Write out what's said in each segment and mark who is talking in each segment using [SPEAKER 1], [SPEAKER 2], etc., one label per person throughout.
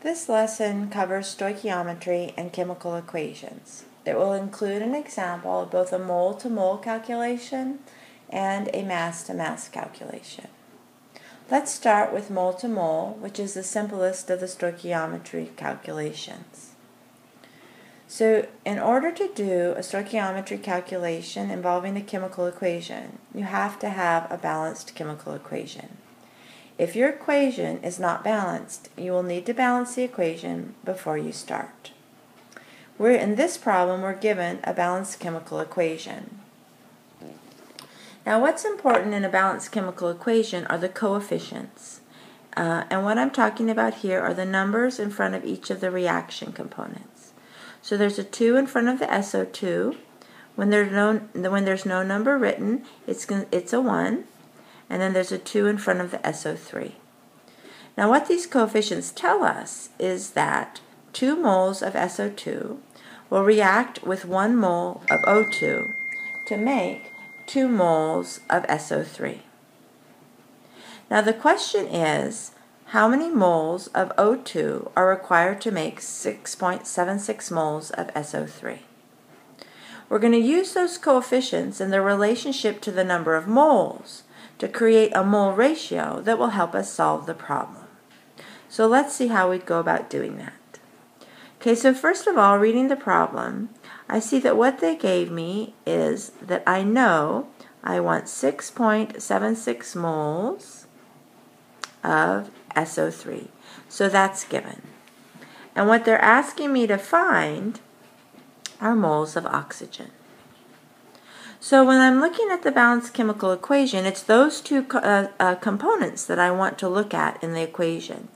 [SPEAKER 1] This lesson covers stoichiometry and chemical equations. It will include an example of both a mole-to-mole calculation and a mass-to-mass calculation. Let's start with mole-to-mole, which is the simplest of the stoichiometry calculations. So in order to do a stoichiometry calculation involving a chemical equation, you have to have a balanced chemical equation. If your equation is not balanced, you will need to balance the equation before you start. In this problem, we're given a balanced chemical equation. Now, what's important in a balanced chemical equation are the coefficients. And what I'm talking about here are the numbers in front of each of the reaction components. So there's a 2 in front of the SO2. When there's no number written, it's a 1. And then there's a 2 in front of the SO3. Now what these coefficients tell us is that 2 moles of SO2 will react with 1 mole of O2 to make 2 moles of SO3. Now the question is, how many moles of O2 are required to make 6.76 moles of SO3? We're going to use those coefficients and their relationship to the number of moles to create a mole ratio that will help us solve the problem. So let's see how we'd go about doing that. Okay, so first of all, reading the problem, I see that what they gave me is that I know I want 6.76 moles of SO3. So that's given. And what they're asking me to find are moles of oxygen. So when I'm looking at the balanced chemical equation, it's those two components that I want to look at in the equation.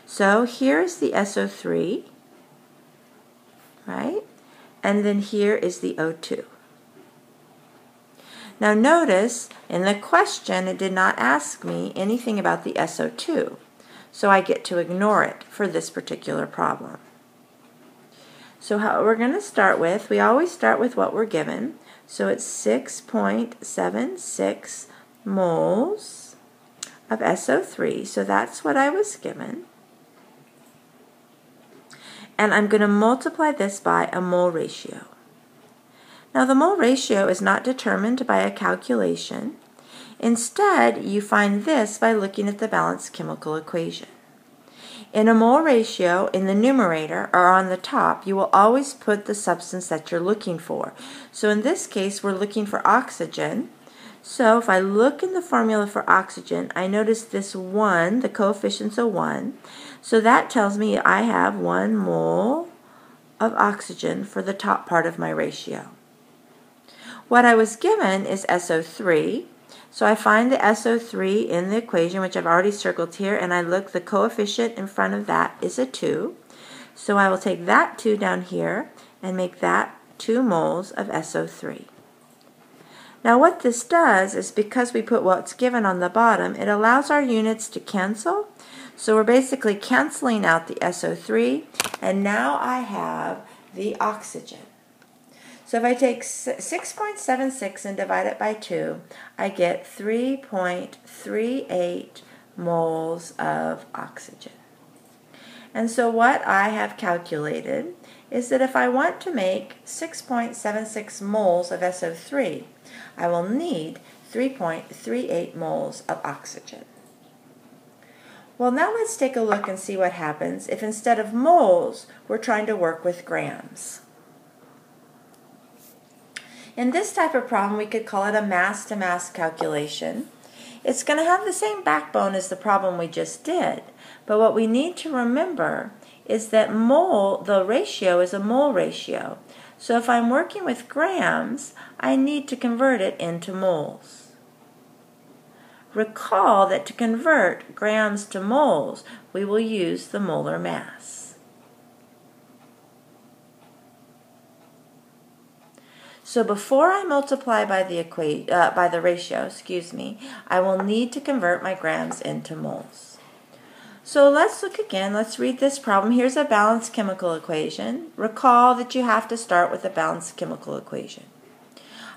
[SPEAKER 1] So here's the SO3, right? And then here is the O2. Now notice, in the question, it did not ask me anything about the SO2, so I get to ignore it for this particular problem. So how we're going to start with, we always start with what we're given. So it's 6.76 moles of SO3. So that's what I was given. And I'm going to multiply this by a mole ratio. Now the mole ratio is not determined by a calculation. Instead, you find this by looking at the balanced chemical equation. In a mole ratio, in the numerator or on the top, you will always put the substance that you're looking for. So in this case, we're looking for oxygen. So if I look in the formula for oxygen, I notice this 1, the coefficient's a 1. So that tells me I have 1 mole of oxygen for the top part of my ratio. What I was given is SO3. So I find the SO3 in the equation, which I've already circled here, and I look, the coefficient in front of that is a 2. So I will take that 2 down here and make that 2 moles of SO3. Now what this does is, because we put what's given on the bottom, it allows our units to cancel. So we're basically canceling out the SO3, and now I have the oxygen. So if I take 6.76 and divide it by 2, I get 3.38 moles of oxygen. And so what I have calculated is that if I want to make 6.76 moles of SO3, I will need 3.38 moles of oxygen. Well, now let's take a look and see what happens if instead of moles, we're trying to work with grams. In this type of problem, we could call it a mass-to-mass calculation. It's going to have the same backbone as the problem we just did, but what we need to remember is that the ratio is a mole ratio. So if I'm working with grams, I need to convert it into moles. Recall that to convert grams to moles, we will use the molar mass. So before I multiply by the ratio, I will need to convert my grams into moles. So let's look again. Let's read this problem. Here's a balanced chemical equation. Recall that you have to start with a balanced chemical equation.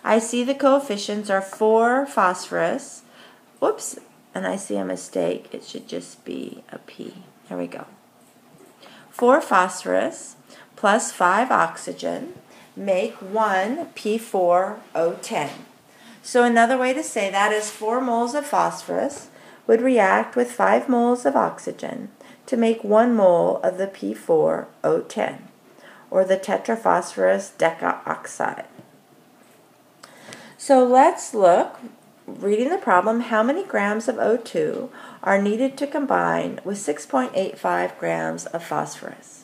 [SPEAKER 1] I see the coefficients are 4 phosphorus. Whoops, and I see a mistake. It should just be a P. There we go. 4 phosphorus plus 5 oxygen make 1 P4O10. So another way to say that is 4 moles of phosphorus would react with 5 moles of oxygen to make 1 mole of the P4O10, or the tetraphosphorus decaoxide. So let's look, reading the problem, how many grams of O2 are needed to combine with 6.85 grams of phosphorus.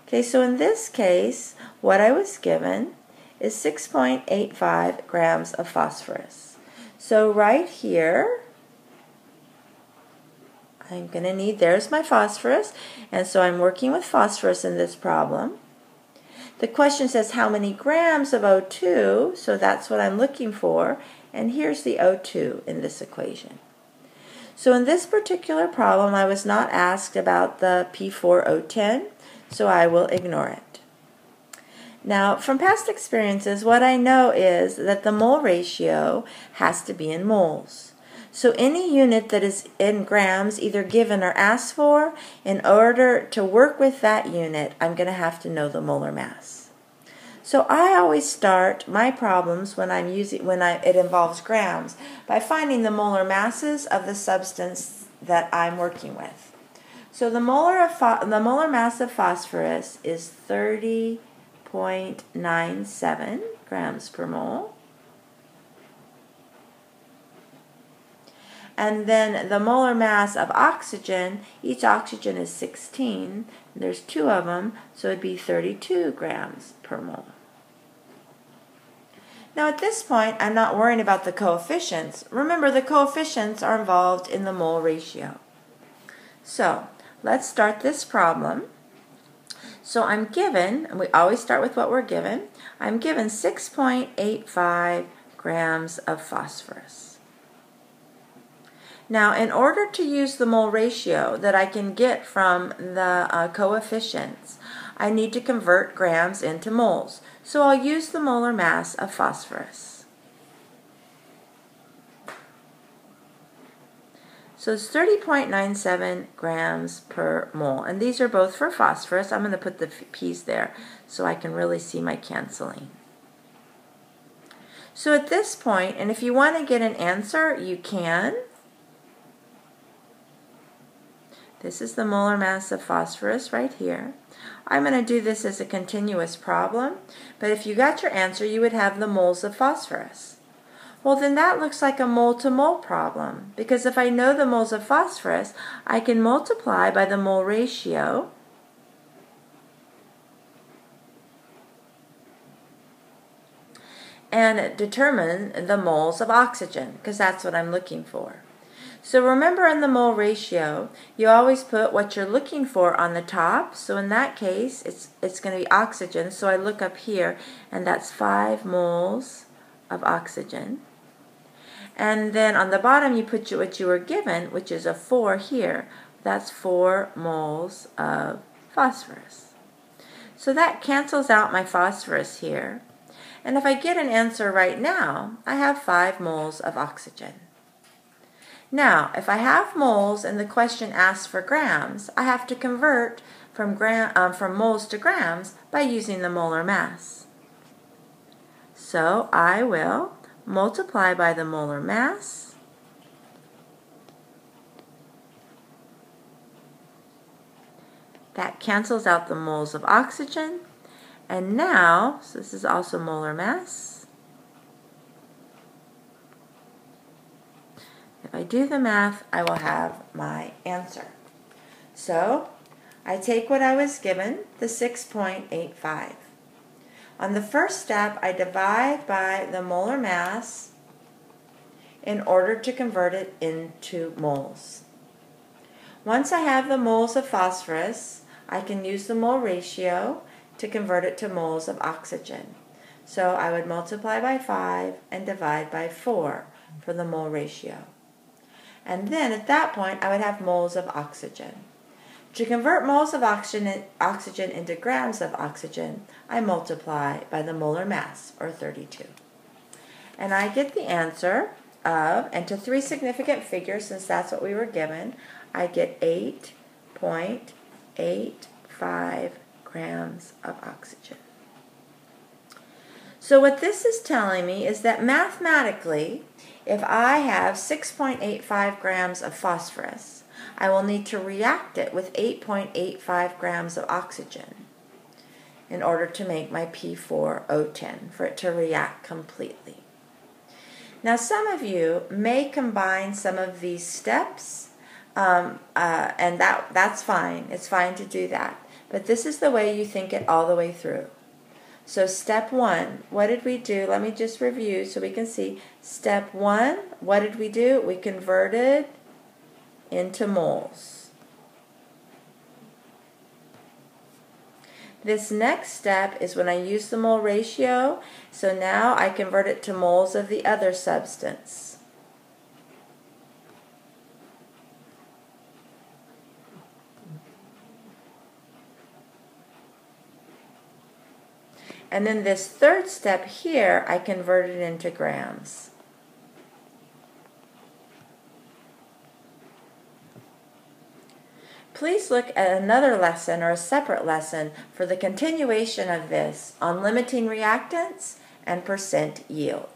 [SPEAKER 1] Okay, so in this case, what I was given is 6.85 grams of phosphorus. So right here, I'm going to need, there's my phosphorus, and so I'm working with phosphorus in this problem. The question says how many grams of O2, so that's what I'm looking for, and here's the O2 in this equation. So in this particular problem, I was not asked about the P4O10, so I will ignore it. Now, from past experiences, what I know is that the mole ratio has to be in moles. So any unit that is in grams, either given or asked for, in order to work with that unit, I'm going to have to know the molar mass. So I always start my problems when it involves grams by finding the molar masses of the substance that I'm working with. So the molar mass of phosphorus is 30.97 grams per mole. And then the molar mass of oxygen, each oxygen is 16. There's 2 of them, so it'd be 32 grams per mole. Now at this point, I'm not worrying about the coefficients. Remember, the coefficients are involved in the mole ratio. So let's start this problem. So I'm given, and we always start with what we're given, I'm given 6.85 grams of phosphorus. Now, in order to use the mole ratio that I can get from the coefficients, I need to convert grams into moles. So I'll use the molar mass of phosphorus. So it's 30.97 grams per mole. And these are both for phosphorus. I'm going to put the P's there so I can really see my canceling. So at this point, and if you want to get an answer, you can. This is the molar mass of phosphorus right here. I'm going to do this as a continuous problem, but if you got your answer, you would have the moles of phosphorus. Well, then that looks like a mole-to-mole problem, because if I know the moles of phosphorus, I can multiply by the mole ratio, and determine the moles of oxygen, because that's what I'm looking for. So remember, in the mole ratio, you always put what you're looking for on the top. So in that case, it's going to be oxygen. So I look up here, and that's 5 moles of oxygen. And then on the bottom, you put what you were given, which is a 4 here. That's 4 moles of phosphorus. So that cancels out my phosphorus here. And if I get an answer right now, I have 5 moles of oxygen. Now, if I have moles and the question asks for grams, I have to convert from moles to grams by using the molar mass. So I will multiply by the molar mass. That cancels out the moles of oxygen. And now, so this is also molar mass. If I do the math, I will have my answer. So I take what I was given, the 6.85. On the first step, I divide by the molar mass in order to convert it into moles. Once I have the moles of phosphorus, I can use the mole ratio to convert it to moles of oxygen. So I would multiply by 5 and divide by 4 for the mole ratio. And then at that point, I would have moles of oxygen. To convert moles of oxygen into grams of oxygen, I multiply by the molar mass, or 32. And I get the answer of, and to 3 significant figures, since that's what we were given, I get 8.84 6.85 grams of oxygen. So what this is telling me is that mathematically, if I have 6.85 grams of phosphorus, I will need to react it with 8.85 grams of oxygen in order to make my P4O10, for it to react completely. Now some of you may combine some of these steps, and that's fine. It's fine to do that. But this is the way you think it all the way through. So step 1, what did we do? Let me just review so we can see. Step 1, what did we do? We converted into moles. This next step is when I use the mole ratio, so now I convert it to moles of the other substance. And then this third step here, I convert it into grams. Please look at another lesson or a separate lesson for the continuation of this on limiting reactants and percent yield.